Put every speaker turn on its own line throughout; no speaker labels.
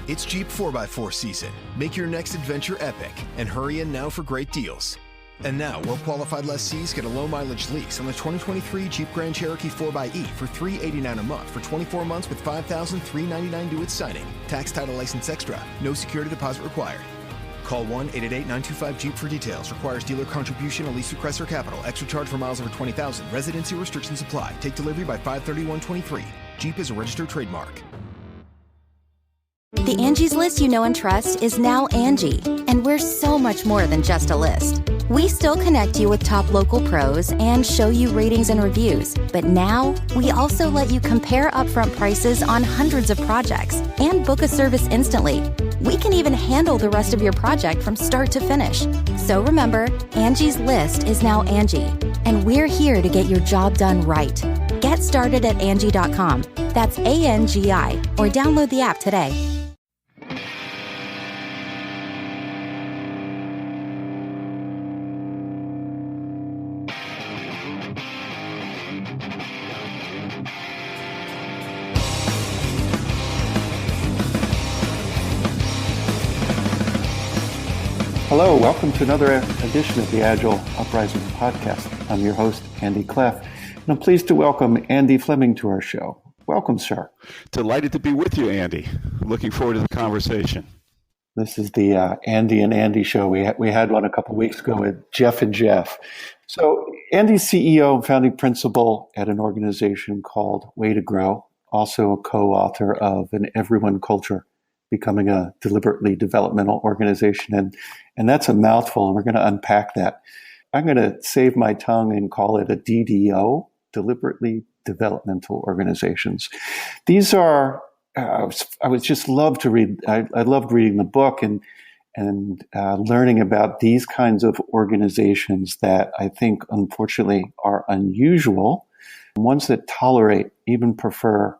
It's Jeep 4x4 season. Make your next adventure epic and hurry in now for great deals. And now, well-qualified lessees get a low-mileage lease on the 2023 Jeep Grand Cherokee 4xE for $389 a month for 24 months with $5,399 due at signing. Tax, title, license extra. No security deposit required. Call 1-888-925-JEEP for details. Requires dealer contribution, a lease request, or capital. Extra charge for miles over 20,000. Residency restrictions apply. Take delivery by 5/31/23. Jeep is a registered trademark.
The Angie's List you know and trust is now Angie, and we're so much more than just a list. We still connect you with top local pros and show you ratings and reviews, but now we also let you compare upfront prices on hundreds of projects and book a service instantly. We can even handle the rest of your project from start to finish. So remember, Angie's List is now Angie, and we're here to get your job done right. Get started at Angie.com. That's ANGI, or download the app today.
Hello, welcome to another edition of the Agile Uprising podcast. I'm your host, Andy Cleff, and I'm pleased to welcome Andy Flemming to our show. Welcome, sir.
Delighted to be with you, Andy. Looking forward to the conversation.
This is the Andy and Andy show. We had one a couple of weeks ago with Jeff and Jeff. So Andy's CEO and founding principal at an organization called Way to Grow, also a co-author of An Everyone Culture, Becoming a Deliberately Developmental Organization. And that's a mouthful, and we're going to unpack that. I'm going to save my tongue and call it a DDO, Deliberately Developmental Organizations. These are, I would just love to read, I loved reading the book and learning about these kinds of organizations that I think, unfortunately, are unusual, ones that tolerate, even prefer,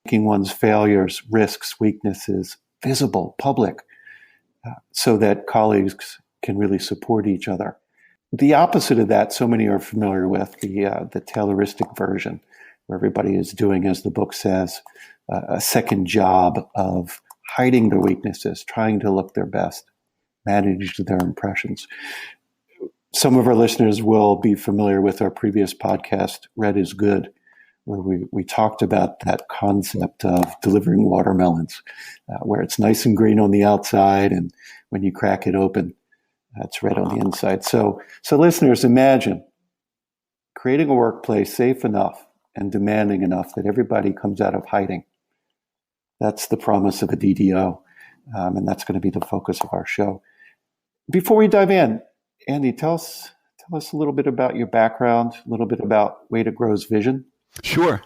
making one's failures, risks, weaknesses visible, public, so that colleagues can really support each other. The opposite of that, so many are familiar with, the Tayloristic version, where everybody is doing, as the book says, a second job of hiding their weaknesses, trying to look their best, manage their impressions. Some of our listeners will be familiar with our previous podcast, Red is Good, where we talked about that concept of delivering watermelons, where it's nice and green on the outside, and when you crack it open, it's red on the inside. So listeners, imagine creating a workplace safe enough and demanding enough that everybody comes out of hiding. That's the promise of a DDO, and that's going to be the focus of our show. Before we dive in, Andy, tell us a little bit about your background, a little bit about Way to Grow's vision.
Sure.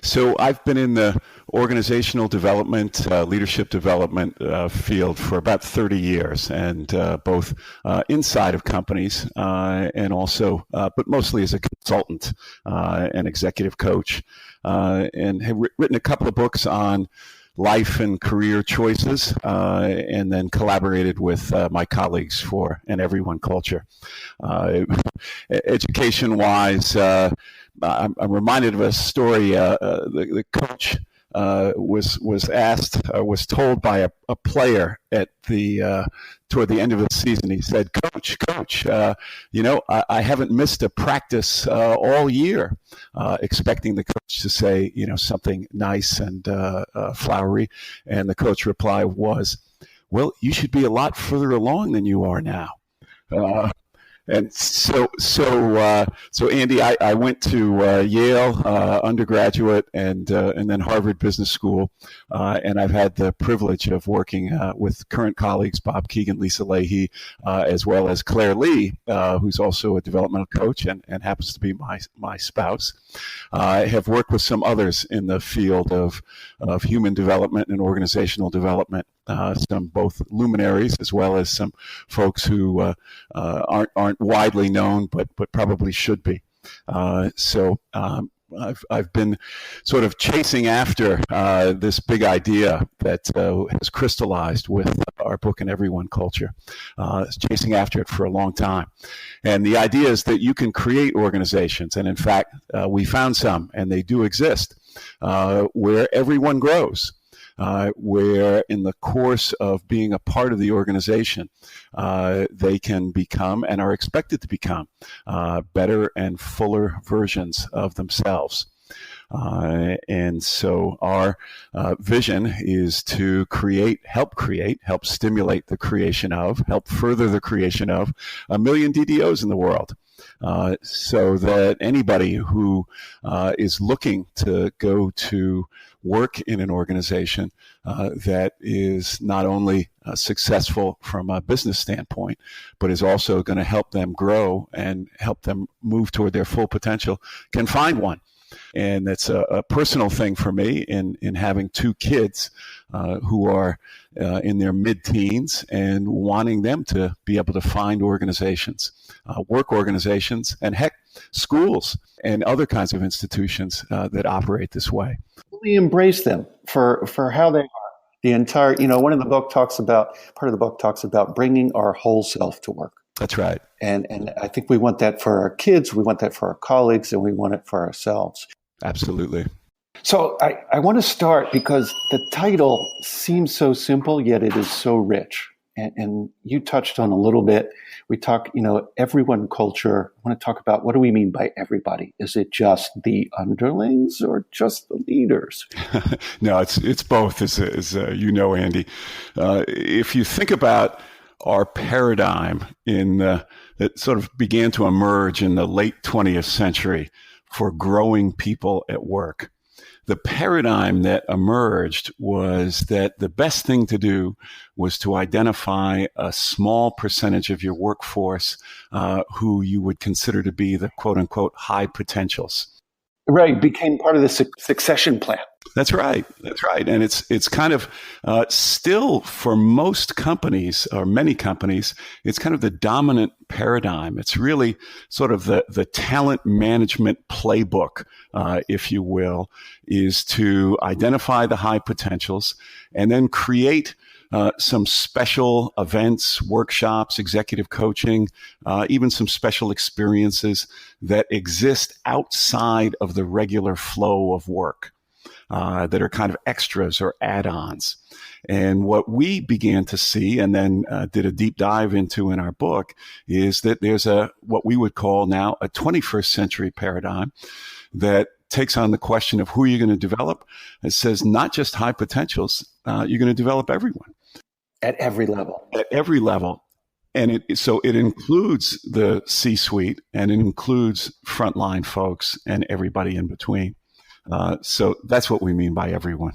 So I've been in the organizational development, leadership development field for about 30 years, and both inside of companies and also, but mostly as a consultant and executive coach, and have written a couple of books on life and career choices, and then collaborated with my colleagues for An Everyone Culture. Education-wise, I'm reminded of a story. The coach was told by a player at toward the end of the season. He said, "Coach, I haven't missed a practice all year," expecting the coach to say, something nice and flowery. And the coach reply was, "Well, you should be a lot further along than you are now." And so Andy, I went to Yale undergraduate and then Harvard Business School, and I've had the privilege of working with current colleagues Bob Keegan, Lisa Leahy, as well as Claire Lee, who's also a developmental coach and happens to be my spouse. I have worked with some others in the field of human development and organizational development. Some both luminaries as well as some folks who aren't widely known, but probably should be. So I've been sort of chasing after this big idea that has crystallized with our book, An Everyone Culture. Chasing after it for a long time. And the idea is that you can create organizations, and in fact, we found some, and they do exist, where everyone grows. where in the course of being a part of the organization, they can become and are expected to become better and fuller versions of themselves. And so our vision is to help stimulate the creation of, help further the creation of 1 million DDOs in the world. So that anybody who is looking to go to work in an organization that is not only successful from a business standpoint, but is also going to help them grow and help them move toward their full potential, can find one. And that's a personal thing for me in having two kids who are in their mid-teens and wanting them to be able to find organizations, work organizations, and heck, schools and other kinds of institutions that operate this way.
We embrace them for how they are. The entire, part of the book talks about bringing our whole self to work.
That's right.
And I think we want that for our kids, we want that for our colleagues, and we want it for ourselves.
Absolutely.
So I want to start because the title seems so simple, yet it is so rich. And you touched on a little bit. We talk, everyone culture. I want to talk about what do we mean by everybody? Is it just the underlings or just the leaders?
No, it's both, as you know, Andy. If you think about our paradigm that sort of began to emerge in the late 20th century for growing people at work. The paradigm that emerged was that the best thing to do was to identify a small percentage of your workforce who you would consider to be the quote unquote high potentials.
Right, became part of the succession plan.
That's right. And it's kind of still for most companies or many companies, it's kind of the dominant paradigm. It's really sort of the talent management playbook, if you will, is to identify the high potentials and then create some special events, workshops, executive coaching, even some special experiences that exist outside of the regular flow of work. That are kind of extras or add-ons. And what we began to see and then did a deep dive into in our book is that there's what we would call now a 21st century paradigm that takes on the question of who you're going to develop. It says not just high potentials, you're going to develop everyone.
At every level.
At every level. And so it includes the C-suite and it includes frontline folks and everybody in between. So that's what we mean by everyone.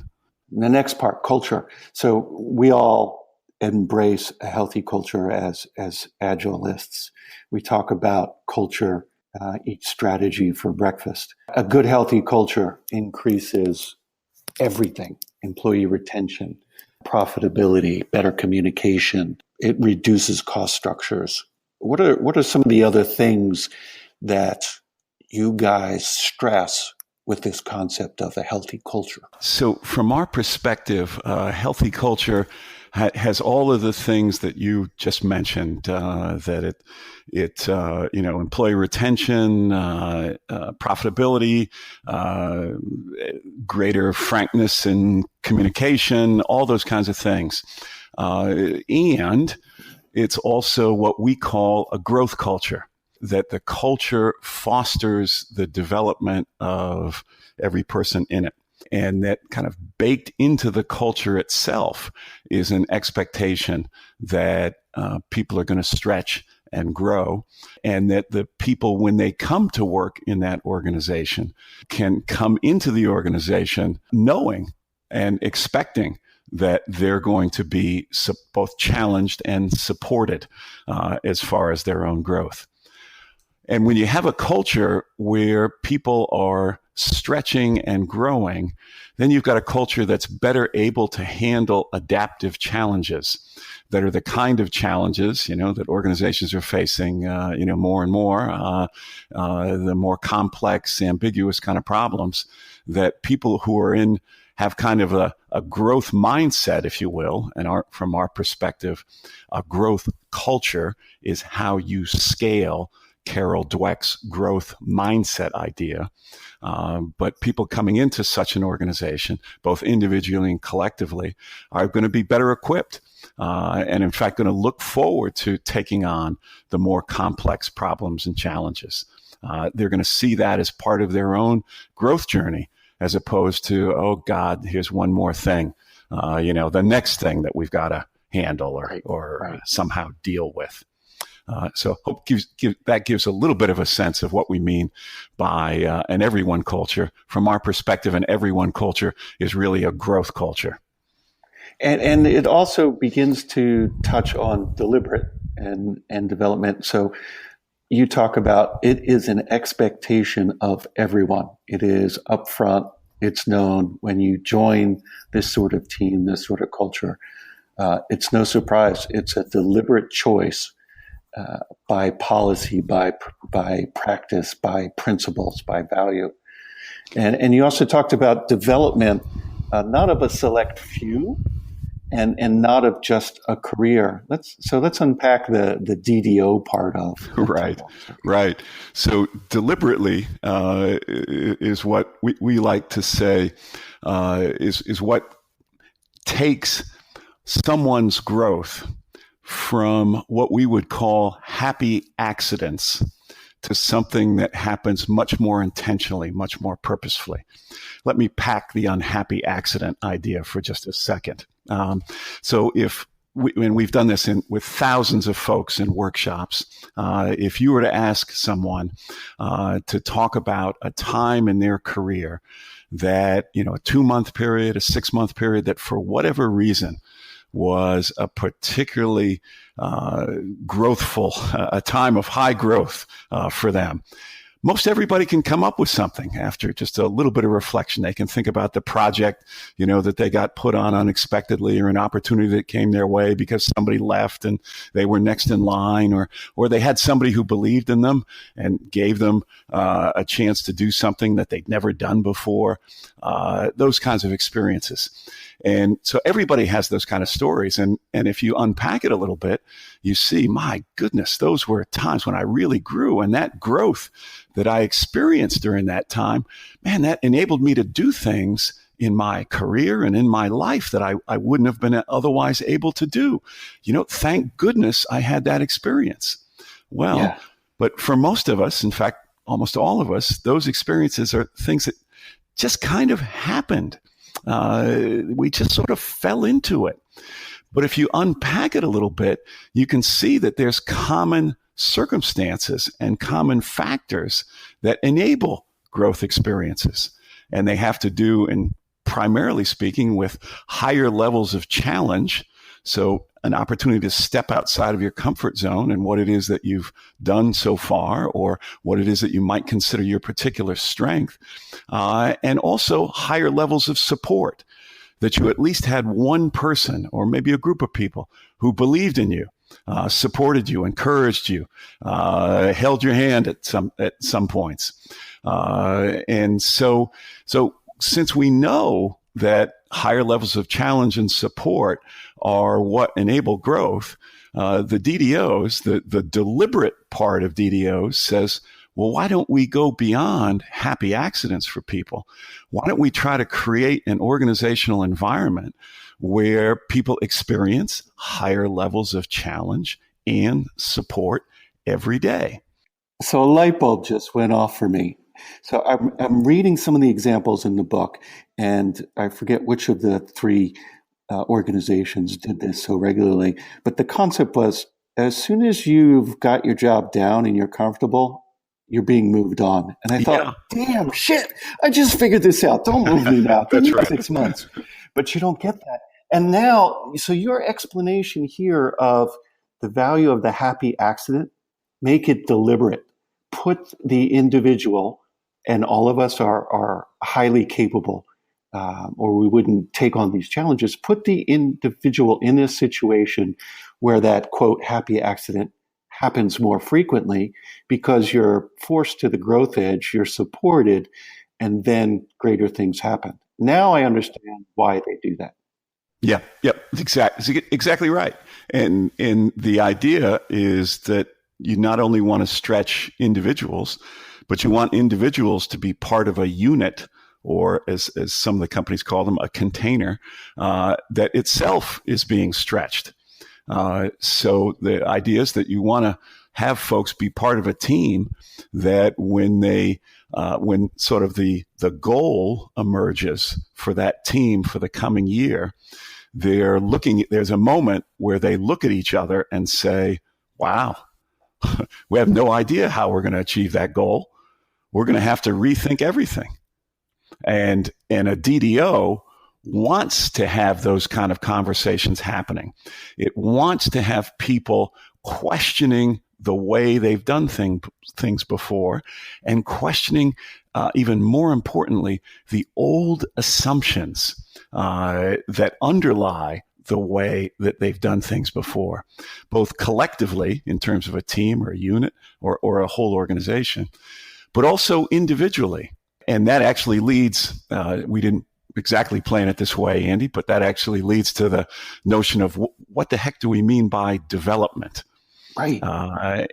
The next part, culture. So we all embrace a healthy culture as Agilists. We talk about culture, eat strategy for breakfast. A good, healthy culture increases everything: employee retention, profitability, better communication. It reduces cost structures. What are some of the other things that you guys stress with this concept of a healthy culture? So
from our perspective, healthy culture has all of the things that you just mentioned, that it employee retention, profitability, greater frankness in communication, all those kinds of things. And it's also what we call a growth culture, that the culture fosters the development of every person in it. And that kind of baked into the culture itself is an expectation that people are going to stretch and grow, and that the people, when they come to work in that organization, can come into the organization knowing and expecting that they're going to be both challenged and supported as far as their own growth. And when you have a culture where people are stretching and growing, then you've got a culture that's better able to handle adaptive challenges that are the kind of challenges, that organizations are facing, more and more, the more complex, ambiguous kind of problems that people who are have kind of a growth mindset, if you will, and from our perspective, a growth culture is how you scale Carol Dweck's growth mindset idea. But people coming into such an organization, both individually and collectively, are going to be better equipped. And in fact, going to look forward to taking on the more complex problems and challenges. They're going to see that as part of their own growth journey, as opposed to, oh God, here's one more thing, the next thing that we've got to handle or somehow deal with. So hope that gives a little bit of a sense of what we mean by an everyone culture. From our perspective, an everyone culture is really a growth culture.
And it also begins to touch on deliberate and development. So you talk about it is an expectation of everyone. It is upfront. It's known when you join this sort of team, this sort of culture. It's no surprise. It's a deliberate choice by policy, by practice, by principles, by value. And you also talked about development, not of a select few, and not of just a career. Let's unpack the DDO part of
right. So deliberately is what we like to say is what takes someone's growth from what we would call happy accidents to something that happens much more intentionally, much more purposefully. Let me pack the unhappy accident idea for just a second. So we've done this with thousands of folks in workshops, if you were to ask someone to talk about a time in their career that, a 2-month period, a 6-month period, that for whatever reason was a particularly growthful, a time of high growth for them. Most everybody can come up with something after just a little bit of reflection. They can think about the project, that they got put on unexpectedly, or an opportunity that came their way because somebody left and they were next in line, or they had somebody who believed in them and gave them a chance to do something that they'd never done before. Those kinds of experiences. And so everybody has those kind of stories. And if you unpack it a little bit, you see, my goodness, those were times when I really grew. And that growth that I experienced during that time, man, that enabled me to do things in my career and in my life that I wouldn't have been otherwise able to do. Thank goodness I had that experience. Well, yeah. But for most of us, in fact, almost all of us, those experiences are things that just kind of happened. We just sort of fell into it. But if you unpack it a little bit, you can see that there's common circumstances and common factors that enable growth experiences. And they have to do, and primarily speaking, with higher levels of challenge. So an opportunity to step outside of your comfort zone and what it is that you've done so far, or what it is that you might consider your particular strength, and also higher levels of support, that you at least had one person or maybe a group of people who believed in you, supported you, encouraged you, held your hand at some points. And so since we know that higher levels of challenge and support are what enable growth, the DDOs, the deliberate part of DDOs says, well, why don't we go beyond happy accidents for people? Why don't we try to create an organizational environment where people experience higher levels of challenge and support every day?
So a light bulb just went off for me. So I'm reading some of the examples in the book, and I forget which of the three organizations did this so regularly, but the concept was, as soon as you've got your job down and you're comfortable, you're being moved on. And I thought, damn, shit, I just figured this out. Don't move me now. Give me 6 months. But you don't get that. And now, so your explanation here of the value of the happy accident, make it deliberate. Put the individual, and all of us are highly capable, or we wouldn't take on these challenges. Put the individual in a situation where that, quote, happy accident happens more frequently, because you're forced to the growth edge, you're supported, and then greater things happen. Now I understand why they do that.
Yeah, exactly right. And the idea is that You not only want to stretch individuals, but you want individuals to be part of a unit, or as some of the companies call them, a container that itself is being stretched. So the idea is that you want to have folks be part of a team that when sort of the goal emerges for that team for the coming year, there's a moment where they look at each other and say, wow, we have no idea how we're going to achieve that goal. We're going to have to rethink everything. And a DDO wants to have those kind of conversations happening. It wants to have people questioning the way they've done things before, and questioning, even more importantly, the old assumptions that underlie the way that they've done things before, both collectively in terms of a team or a unit or a whole organization, but also individually. And that actually leads, we didn't exactly plan it this way, Andy, but that actually leads to the notion of what the heck do we mean by development?
Right.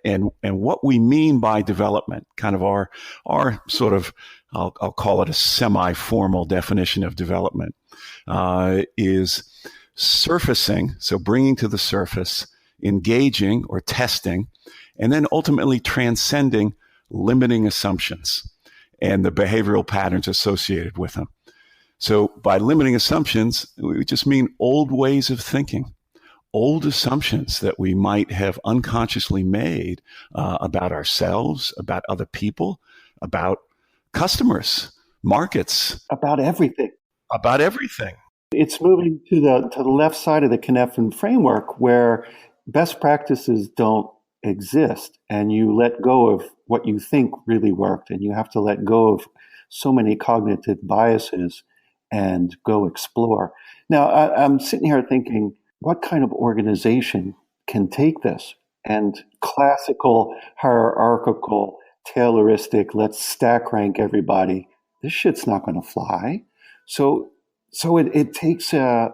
And what we mean by development, kind of our sort of, I'll call it a semi-formal definition of development, is surfacing, so bringing to the surface, engaging or testing, and then ultimately transcending limiting assumptions and the behavioral patterns associated with them. So by limiting assumptions, we just mean old ways of thinking, old assumptions that we might have unconsciously made about ourselves, about other people, about customers, markets.
About everything.
About everything.
It's moving to the left side of the Cynefin framework, where best practices don't exist, and you let go of what you think really worked, and you have to let go of so many cognitive biases and go explore. Now, I'm sitting here thinking, what kind of organization can take this? And classical, hierarchical, Tayloristic, let's stack rank everybody, this shit's not going to fly. So it takes a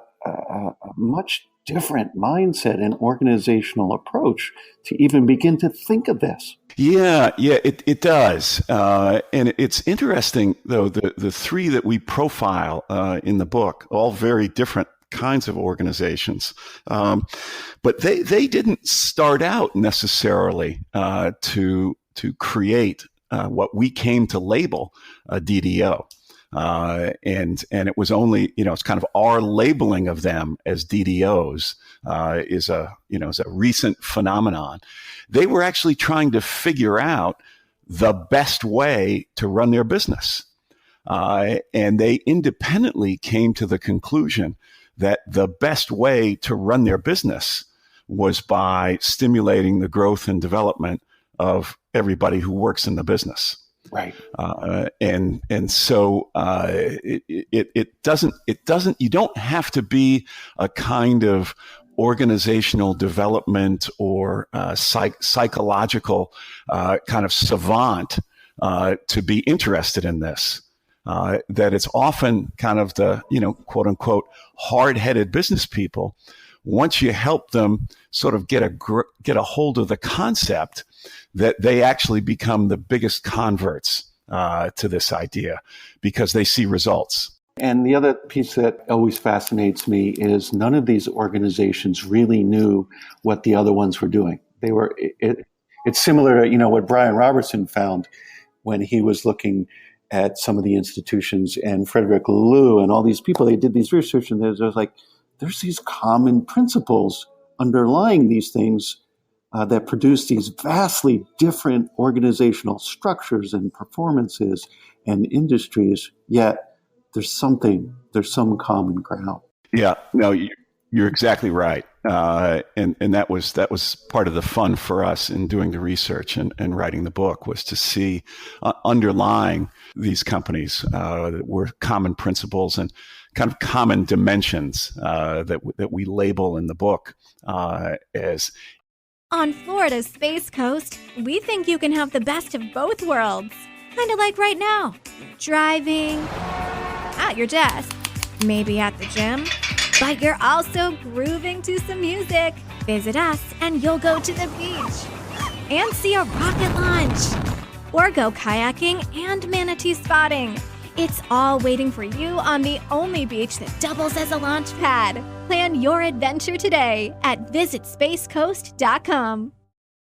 much different mindset and organizational approach to even begin to think of this.
Yeah, it does. And it's interesting, though, the three that we profile in the book, all very different kinds of organizations. But they didn't start out necessarily to create what we came to label a DDO. And it was only, it's kind of our labeling of them as DDOs is a recent phenomenon. They were actually trying to figure out the best way to run their business. And they independently came to the conclusion that the best way to run their business was by stimulating the growth and development of everybody who works in the business.
Right.
And so it doesn't, you don't have to be a kind of organizational development or psychological kind of savant to be interested in this. That it's often kind of the, quote unquote, hard-headed business people. Once you help them sort of get a hold of the concept, that they actually become the biggest converts to this idea because they see results.
And the other piece that always fascinates me is none of these organizations really knew what the other ones were doing. It's similar to, what Brian Robertson found when he was looking at some of the institutions, and Frederick Laloux and all these people, they did these research, and there's these common principles underlying these things that produce these vastly different organizational structures and performances and industries, yet there's some common ground.
Yeah, no, you're exactly right. And that was part of the fun for us in doing the research and writing the book, was to see underlying these companies were common principles and kind of common dimensions that we label in the book as.
On Florida's Space Coast, we think you can have the best of both worlds. Kind of like right now. Driving, at your desk, maybe at the gym, but you're also grooving to some music. Visit us and you'll go to the beach. and see a rocket launch. Or go kayaking and manatee spotting. It's all waiting for you on the only beach that doubles as a launch pad. Plan your adventure today at visitspacecoast.com.